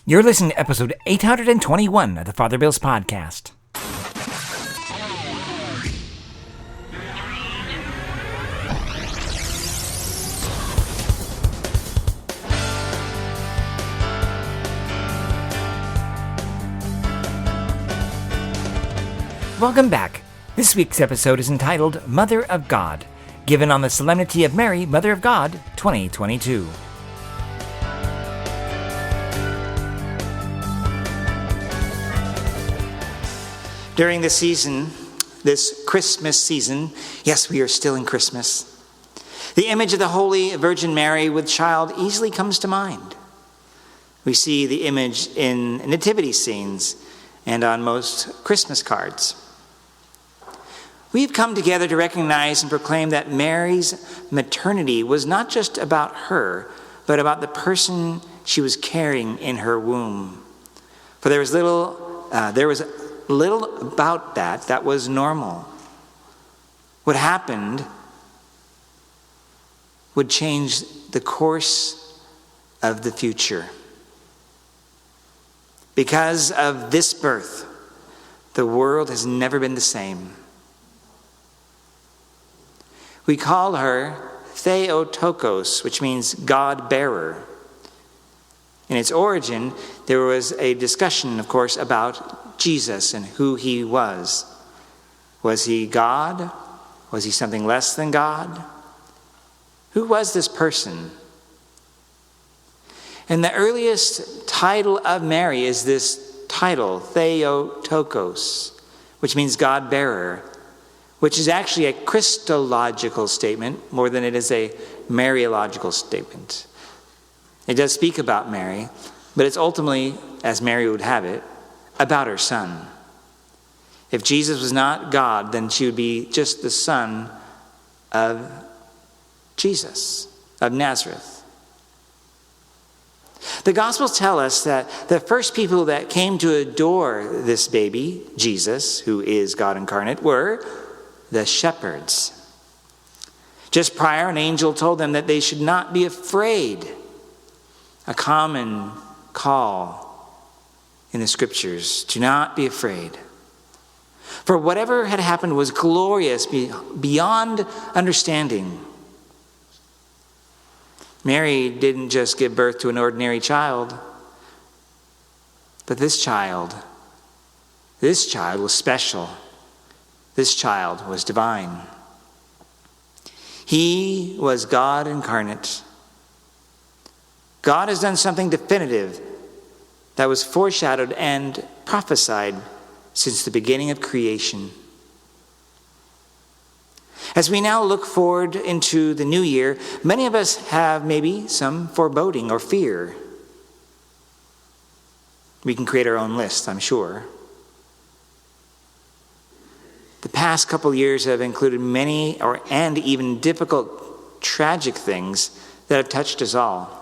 You're listening to episode 821 of the Father Bills Podcast. Welcome back. This week's episode is entitled Mother of God, given on the Solemnity of Mary, Mother of God, 2022. During this season, this Christmas season, yes, we are still in Christmas, the image of the Holy Virgin Mary with child easily comes to mind. We see the image in nativity scenes and on most Christmas cards. We've come together to recognize and proclaim that Mary's maternity was not just about her, but about the person she was carrying in her womb. For there was little about that was normal. What happened would change the course of the future. Because of this birth, the world has never been the same. We call her Theotokos, which means God-bearer. In its origin, there was a discussion, of course, about Jesus and who he was. Was he God? Was he something less than God? Who was this person? And the earliest title of Mary is this title, Theotokos, which means God-bearer, which is actually a Christological statement more than it is a Mariological statement. It does speak about Mary, but it's ultimately, as Mary would have it, about her son. If Jesus was not God, then she would be just the son of Jesus, of Nazareth. The Gospels tell us that the first people that came to adore this baby, Jesus, who is God incarnate, were the shepherds. Just prior, an angel told them that they should not be afraid. A common call in the scriptures, to not be afraid. For whatever had happened was glorious beyond understanding. Mary didn't just give birth to an ordinary child, but this child was special. This child was divine. He was God incarnate. God has done something definitive that was foreshadowed and prophesied since the beginning of creation. As we now look forward into the new year, many of us have maybe some foreboding or fear. We can create our own list, I'm sure. The past couple years have included many and even difficult, tragic things that have touched us all.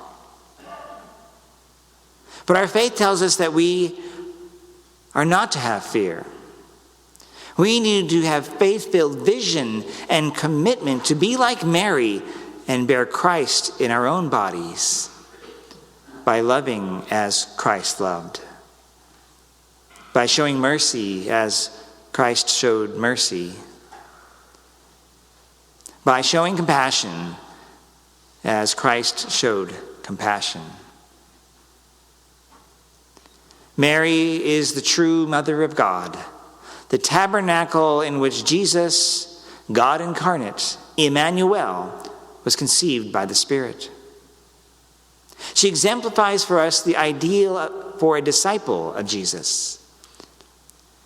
But our faith tells us that we are not to have fear. We need to have faith-filled vision and commitment to be like Mary and bear Christ in our own bodies by loving as Christ loved, by showing mercy as Christ showed mercy, by showing compassion as Christ showed compassion. Mary is the true Mother of God, the tabernacle in which Jesus, God incarnate, Emmanuel, was conceived by the Spirit. She exemplifies for us the ideal for a disciple of Jesus.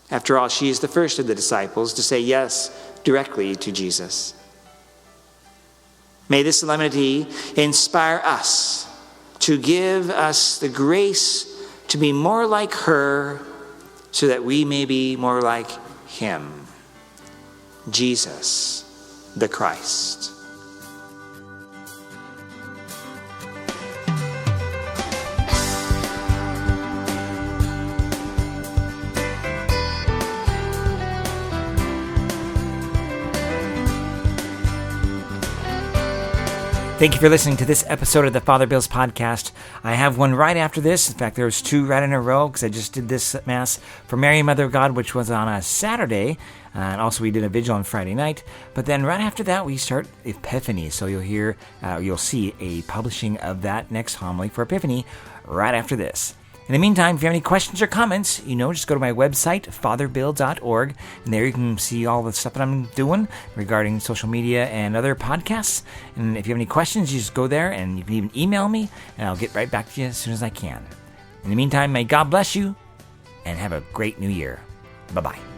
After all, she is the first of the disciples to say yes directly to Jesus. May this solemnity inspire us to give us the grace to be more like her so that we may be more like him, Jesus, the Christ. Thank you for listening to this episode of the Father Bills Podcast. I have one right after this. In fact, there was two right in a row because I just did this Mass for Mary, Mother of God, which was on a Saturday. And also we did a vigil on Friday night. But then right after that, we start Epiphany. So you'll see a publishing of that next homily for Epiphany right after this. In the meantime, if you have any questions or comments, just go to my website, fatherbill.org, and there you can see all the stuff that I'm doing regarding social media and other podcasts. And if you have any questions, you just go there, and you can even email me, and I'll get right back to you as soon as I can. In the meantime, may God bless you, and have a great new year. Bye-bye.